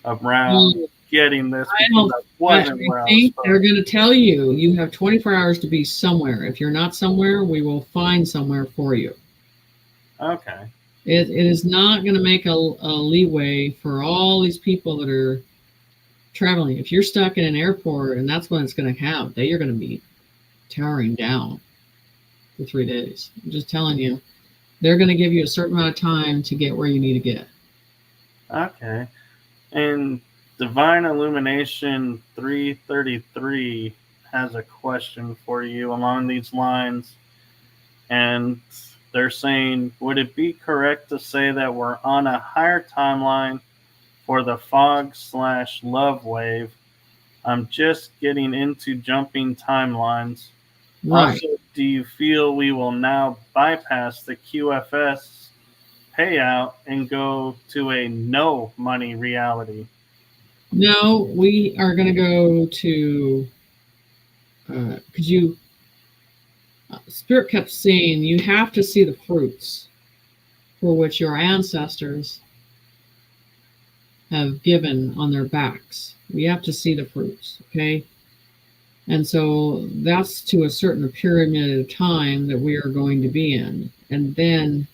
around getting this, because I wasn't where I think they're going to tell you have 24 hours to be somewhere. If you're not somewhere, we will find somewhere for you. Okay. It is not going to make a leeway for all these people that are traveling. If you're stuck in an airport, and that's what it's going to have, they are going to be towering down for 3 days. I'm just telling you, they're going to give you a certain amount of time to get where you need to get. Okay. And Divine Illumination 333 has a question for you along these lines. And they're saying, would it be correct to say that we're on a higher timeline for the fog/love wave? I'm just getting into jumping timelines. Right. Also, do you feel we will now bypass the QFS payout and go to a no money reality? No, we are going to go to, because Spirit kept saying you have to see the fruits for which your ancestors have given on their backs. We have to see the fruits, okay? And so that's to a certain pyramid of time that we are going to be in. And then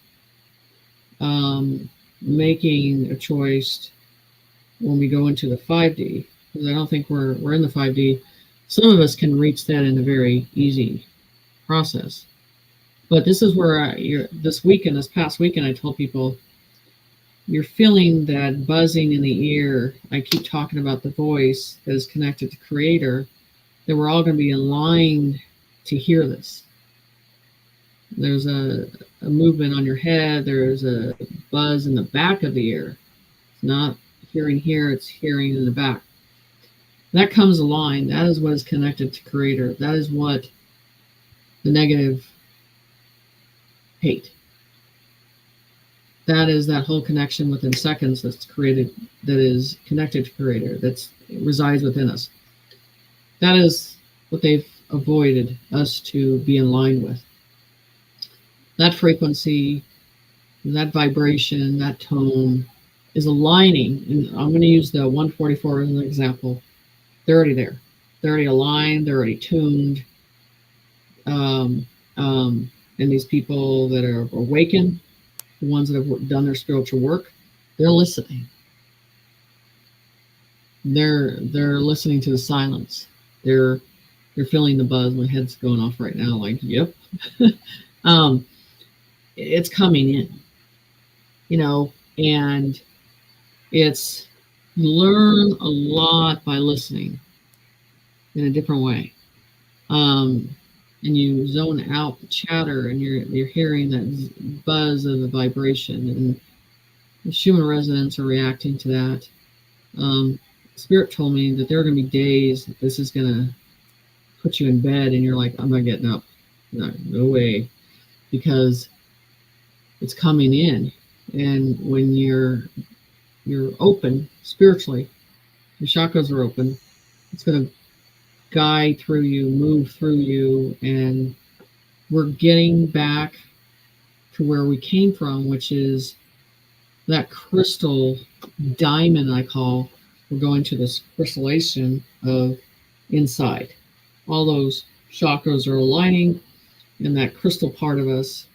making a choice when we go into the 5D, because I don't think we're in the 5D. Some of us can reach that in a very easy process. But this is where this past weekend, I told people, you're feeling that buzzing in the ear. I keep talking about the voice that is connected to Creator, that we're all going to be aligned to hear this. There's a movement on your head. There's a buzz in the back of the ear. It's not hearing here, it's hearing in the back. That comes aligned. That is what is connected to Creator. That is what the negative hate. that is that whole connection within seconds that's created, that is connected to Creator, that resides within us. That is what they've avoided us to be in line with. That frequency, that vibration, that tone is aligning. And I'm going to use the 144 as an example. They're already there. They're already aligned. They're already tuned. And these people that are awakened, the ones that have done their spiritual work, they're listening. They're listening to the silence. They're feeling the buzz. My head's going off right now. Like, yep. It's coming in, and it's, you learn a lot by listening in a different way. And you zone out the chatter, and you're hearing that buzz of the vibration, and the Schumann resonance are reacting to that. Spirit told me that there are going to be days that this is going to put you in bed, and you're like, I'm not getting up. No way, because it's coming in. And when you're open spiritually, your chakras are open, it's going to guide through you, move through you, and we're getting back to where we came from, which is that crystal diamond, I call. We're going to this crystallization of inside. All those chakras are aligning, and that crystal part of us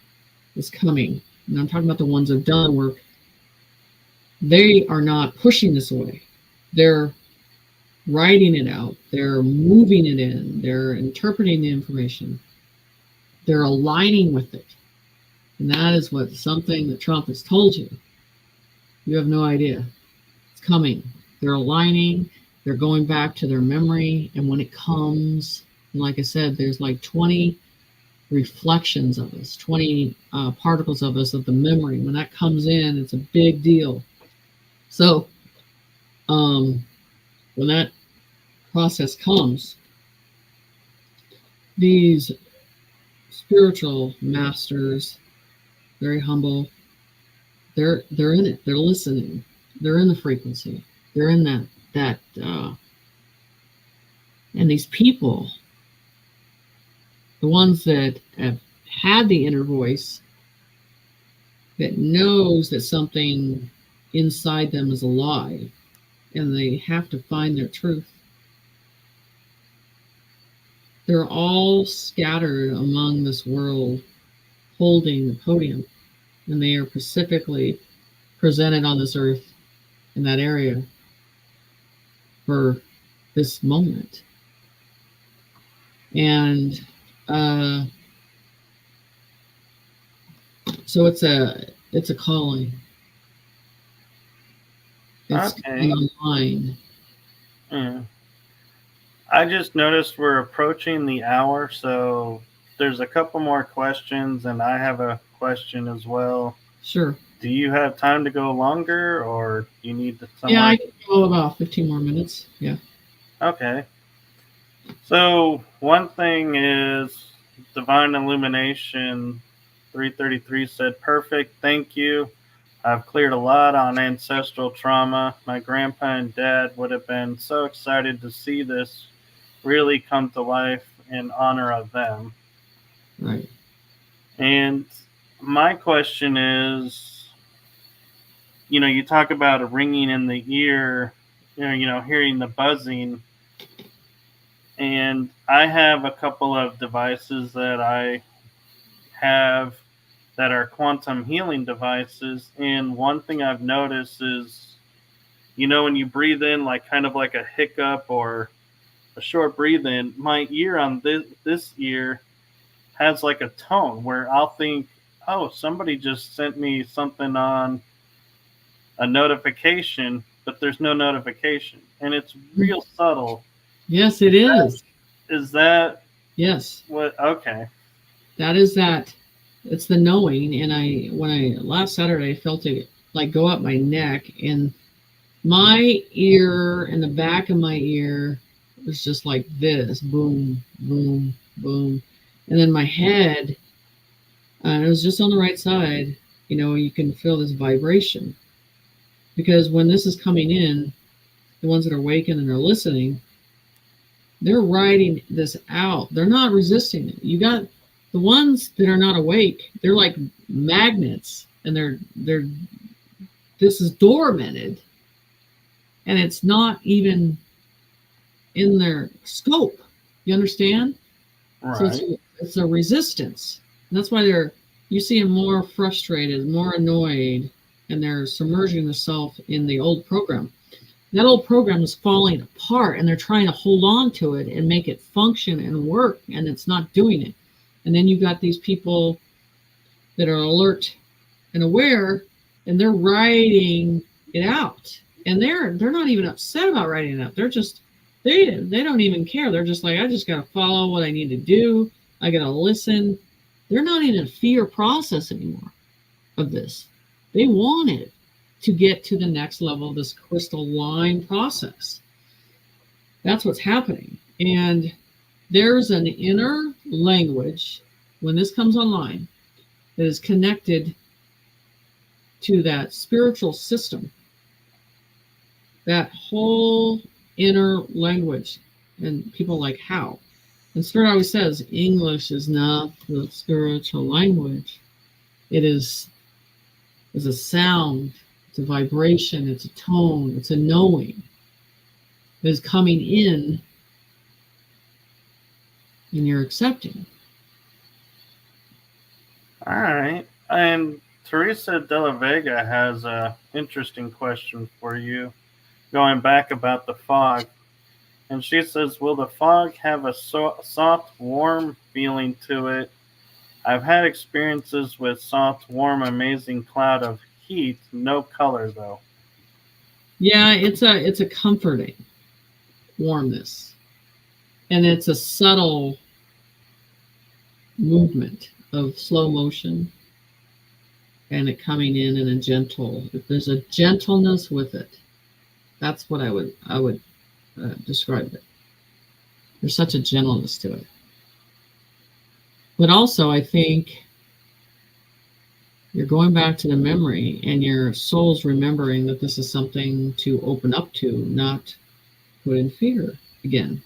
is coming. And I'm talking about the ones that have done work. They are not pushing this away. They're writing it out. They're moving it in. They're interpreting the information. They're aligning with it. And that is what something that Trump has told you. You have no idea. It's coming. They're aligning. They're going back to their memory. And when it comes, and like I said, there's like 20 reflections of us, 20 particles of us of the memory. When that comes in, it's a big deal. So when that process comes, these spiritual masters, very humble, they're in it. They're listening. They're in the frequency. They're in that and these people, the ones that have had the inner voice, that knows that something inside them is alive, and they have to find their truth. They're all scattered among this world, holding the podium, and they are specifically presented on this earth in that area for this moment. And so it's a calling. It's Okay. online. Yeah. I just noticed we're approaching the hour, so there's a couple more questions, and I have a question as well. Sure. Do you have time to go longer, or do you need to somewhere? Yeah, I can go about 15 more minutes. Yeah. Okay. So one thing is Divine Illumination 333 said, perfect, thank you. I've cleared a lot on ancestral trauma. My grandpa and dad would have been so excited to see this really come to life in honor of them. Right. And my question is, you talk about a ringing in the ear, hearing the buzzing. And I have a couple of devices that I have that are quantum healing devices. And one thing I've noticed is, when you breathe in, like kind of like a hiccup or a short breathe in, my ear on this ear has like a tone where I'll think, oh, somebody just sent me something on a notification, but there's no notification. And it's real subtle. Yes, it is. Is that? Yes. What? Okay. That is that. It's the knowing. And when last Saturday, I felt it like go up my neck, and my ear and the back of my ear was just like this, boom, boom, boom. And then my head, and it was just on the right side, you can feel this vibration. Because when this is coming in, the ones that are awakened and are listening, they're writing this out. They're not resisting it. You got the ones that are not awake, they're like magnets, and this is dormanted, and it's not even in their scope. You understand? Right. So it's a resistance. And that's why you see them more frustrated, more annoyed, and they're submerging themselves in the old program. That old program is falling apart, and they're trying to hold on to it and make it function and work, and it's not doing it. And then you got these people that are alert and aware, and they're writing it out. And they're not even upset about writing it out. They're just they don't even care. They're just like, I just gotta follow what I need to do. I gotta listen. They're not in a fear process anymore of this. They want it to get to the next level of this crystalline process. That's what's happening. And there's an inner language when this comes online that is connected to that spiritual system, that whole inner language. And people like, how? And Spirit always says English is not the spiritual language. It is a sound, it's a vibration, it's a tone, it's a knowing that is coming in, and you're accepting. All right. And Teresa de la Vega has an interesting question for you, going back about the fog. And she says, will the fog have a soft, warm feeling to it? I've had experiences with soft, warm, amazing cloud of heat, no color though. Yeah, it's a comforting warmness. And it's a subtle movement of slow motion, and it coming in a gentle. If there's a gentleness with it, that's what I would describe it. There's such a gentleness to it. But also, I think you're going back to the memory, and your soul's remembering that this is something to open up to, not put in fear again.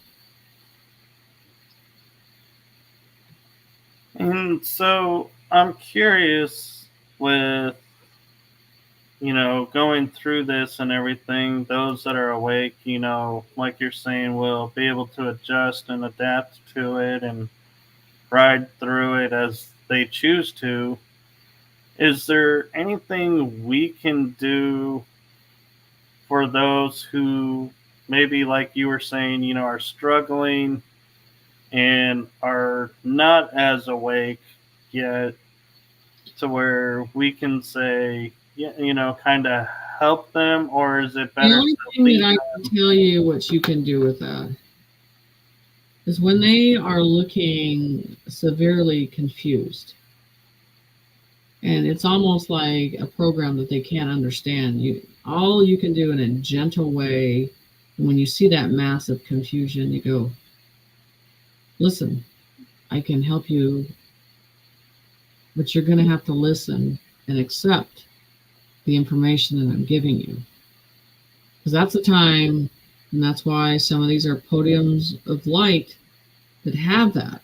And so I'm curious with, going through this and everything, those that are awake, like you're saying, will be able to adjust and adapt to it and ride through it as they choose to. Is there anything we can do for those who maybe, like you were saying, are struggling and are not as awake yet, to where we can say, kind of help them? Or is it better The only thing that I can tell you what you can do with that is when they are looking severely confused, and it's almost like a program that they can't understand. All you can do in a gentle way, when you see that massive confusion, you go, listen, I can help you, but you're going to have to listen and accept the information that I'm giving you. Because that's the time, and that's why some of these are podiums of light that have that.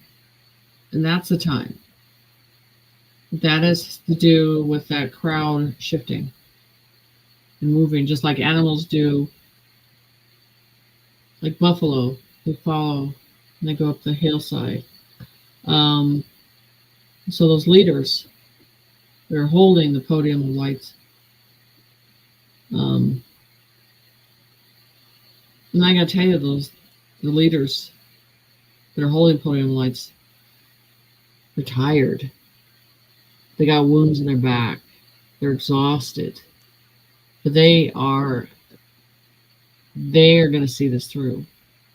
And that's the time. That is to do with that crowd shifting and moving, just like animals do. Like buffalo, they follow and they go up the hillside. So those leaders, they're holding the podium of lights. And I gotta tell you, the leaders that are holding podium lights, they're tired. They got wounds in their back. They're exhausted. But they are going to see this through.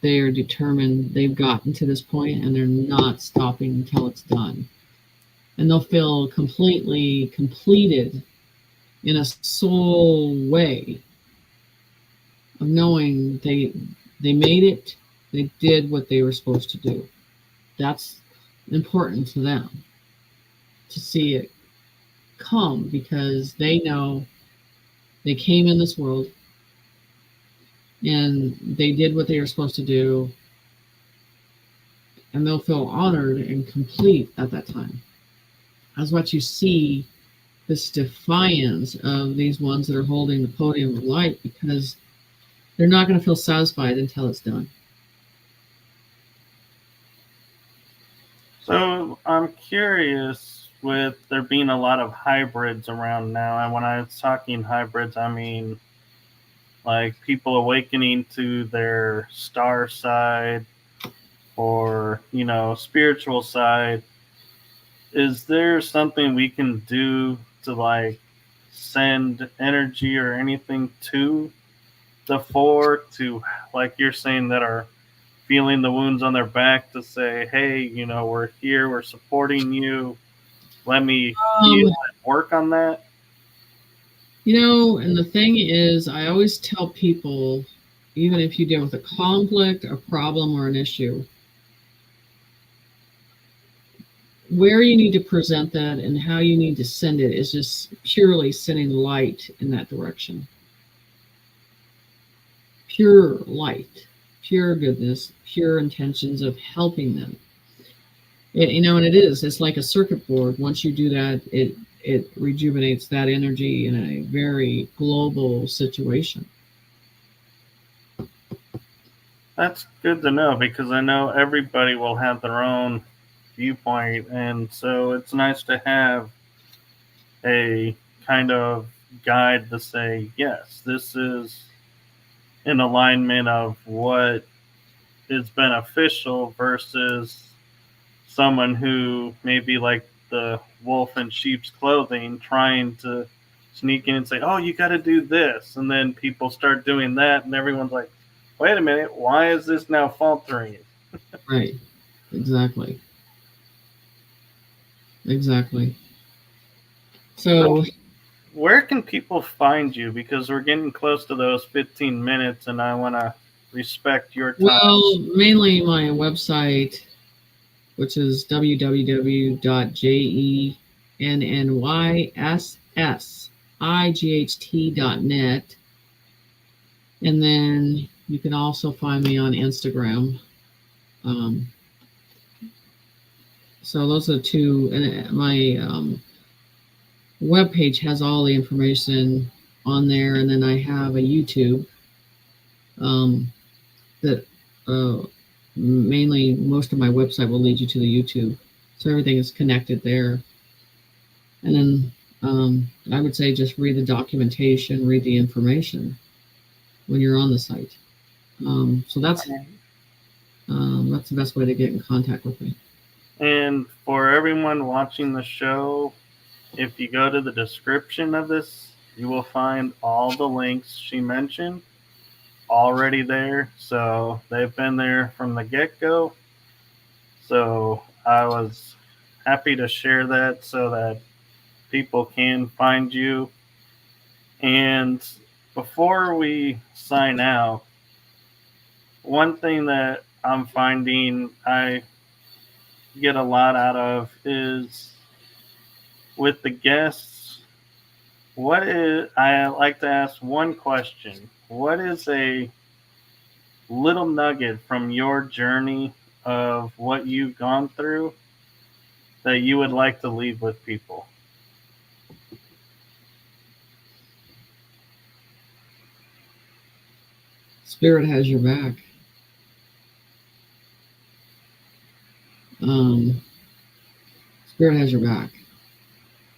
They are determined. They've gotten to this point, and they're not stopping until it's done. And they'll feel completely completed in a soul way of knowing they made it. They did what they were supposed to do. That's important to them, to see it come because they know they came in this world and they did what they were supposed to do, and they'll feel honored and complete at that time. That's what you see, this defiance of these ones that are holding the podium of light, because they're not going to feel satisfied until it's done. So I'm curious, with there being a lot of hybrids around now, and when I was talking hybrids, I mean like people awakening to their star side or, spiritual side. Is there something we can do to like send energy or anything to the four, to, like you're saying, that are feeling the wounds on their back, to say, hey, we're here, we're supporting you, let me heal and work on that? And the thing is, I always tell people, even if you deal with a conflict, a problem, or an issue, where you need to present that and how you need to send it is just purely sending light in that direction. Pure light, pure goodness, pure intentions of helping them. And it's like a circuit board. Once you do that, it rejuvenates that energy in a very global situation. That's good to know, because I know everybody will have their own viewpoint, and so it's nice to have a kind of guide to say, yes, this is in alignment of what is beneficial, versus someone who may be like the wolf in sheep's clothing, trying to sneak in and say, oh, you got to do this, and then people start doing that, and everyone's like, wait a minute, why is this now faltering? Right. Exactly. So where can people find you? Because we're getting close to those 15 minutes, and I want to respect your time. Well, mainly my website, which is www.jennyssight.net. And then you can also find me on Instagram. So those are two. And my webpage has all the information on there. And then I have a YouTube that mainly most of my website will lead you to the YouTube. So everything is connected there. And then I would say just read the documentation, read the information when you're on the site. So that's the best way to get in contact with me. And for everyone watching the show, if you go to the description of this, you will find all the links she mentioned already there. So they've been there from the get-go. So I was happy to share that so that people can find you. And before we sign out, one thing that I'm finding I get a lot out of is with the guests. I like to ask one question. What is a little nugget from your journey of what you've gone through that you would like to leave with people? Spirit has your back. Spirit has your back.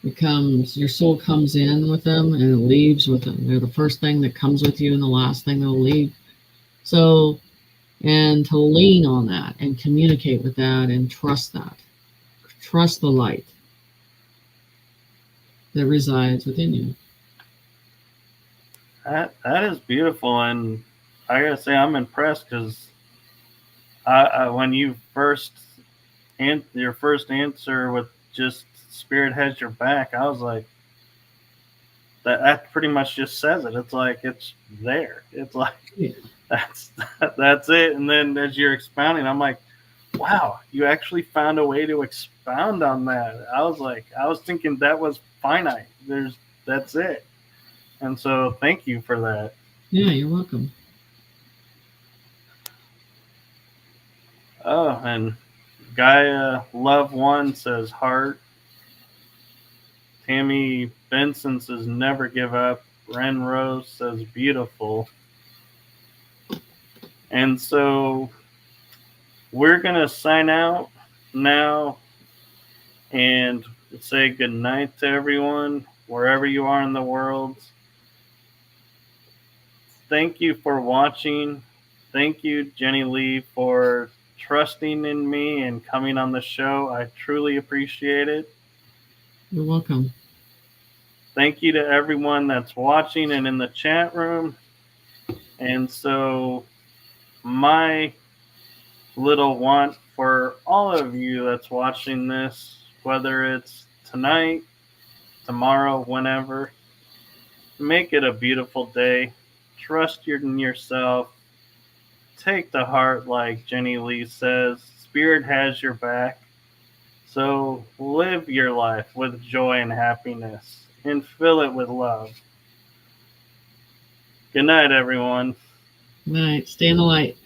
Your soul comes in with them and it leaves with them. They're the first thing that comes with you and the last thing they'll leave. So, and to lean on that and communicate with that and trust that. Trust the light that resides within you. That is beautiful, and I gotta say I'm impressed, because when you your first answer with just Spirit has your back, I was like, that pretty much just says it. It's like it's there. It's like that's it. And then as you're expounding, I'm like, wow, you actually found a way to expound on that. I was thinking that was finite. That's it. And so thank you for that. Yeah, you're welcome. Oh, and Gaia Love One says heart. Tammy Benson says never give up. Ren Rose says beautiful. And so we're going to sign out now and say good night to everyone, wherever you are in the world. Thank you for watching. Thank you, Jenny Lee, for trusting in me and coming on the show. I truly appreciate it. You're welcome. Thank you to everyone that's watching and in the chat room. And so my little want for all of you that's watching this, whether it's tonight, tomorrow, whenever, make it a beautiful day. Trust in yourself. Take to heart, like Jenny Lee says, Spirit has your back. So live your life with joy and happiness and fill it with love. Good night, everyone. Good night. Stay in the light.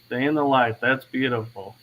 Stay in the light. That's beautiful.